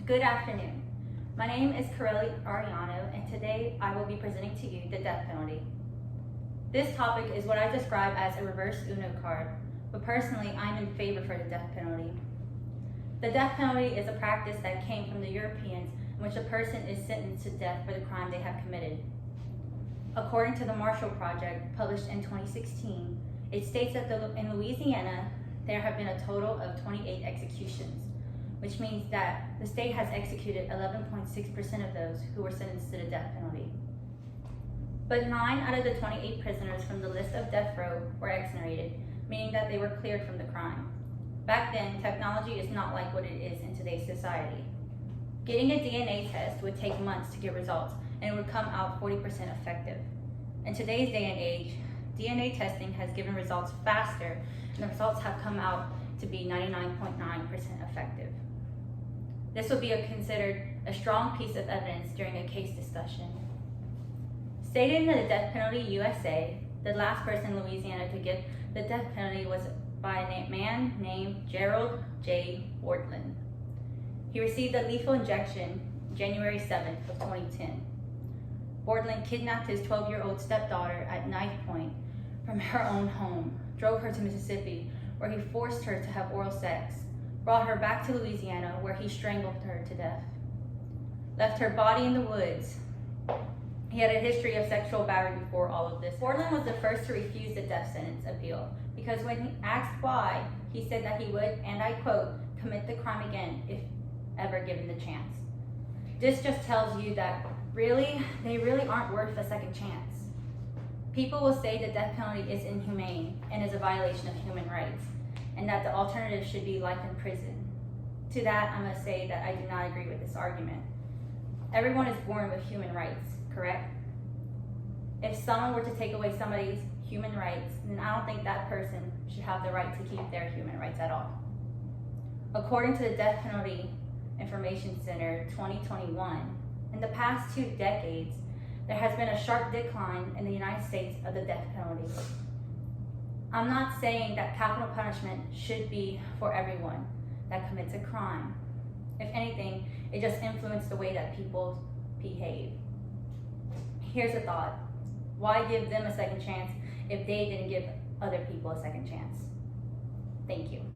Good afternoon. My name is Arellano, and today I will be presenting to you the death penalty. This topic is what I describe as a reverse Uno card, but personally I'm in favor for the death penalty. The death penalty is a practice that came from the Europeans in which a person is sentenced to death for the crime they have committed. According to the Marshall Project, published in 2016, it states that in Louisiana, there have been a total of 28 executions, which means that the state has executed 11.6% of those who were sentenced to the death penalty. But 9 out of the 28 prisoners from the list of death row were exonerated, meaning that they were cleared from the crime. Back then, technology is not like what it is in today's society. Getting a DNA test would take months to get results, and it would come out 40% effective. In today's day and age, DNA testing has given results faster, and the results have come out to be 99.9% effective. This will be considered a strong piece of evidence during a case discussion. Stated in the Death Penalty USA, the last person in Louisiana to get the death penalty was by a man named Gerald J. Wardland. He received a lethal injection January 7th of 2010. Wardland kidnapped his 12-year-old stepdaughter at knife point from her own home, drove her to Mississippi, where he forced her to have oral sex, brought her back to Louisiana, where he strangled her to death, left her body in the woods. He had a history of sexual battery before all of this. Wardland was the first to refuse the death sentence appeal, because when he asked why, he said that he would, and I quote, commit the crime again if ever given the chance. This just tells you that they really aren't worth a second chance. People will say the death penalty is inhumane and is a violation of human rights, and that the alternative should be life in prison. To that, I must say that I do not agree with this argument. Everyone is born with human rights, correct? If someone were to take away somebody's human rights, then I don't think that person should have the right to keep their human rights at all. According to the Death Penalty Information Center 2021, in the past 2 decades, there has been a sharp decline in the United States of the death penalty. I'm not saying that capital punishment should be for everyone that commits a crime. If anything, it just influenced the way that people behave. Here's a thought. Why give them a second chance if they didn't give other people a second chance? Thank you.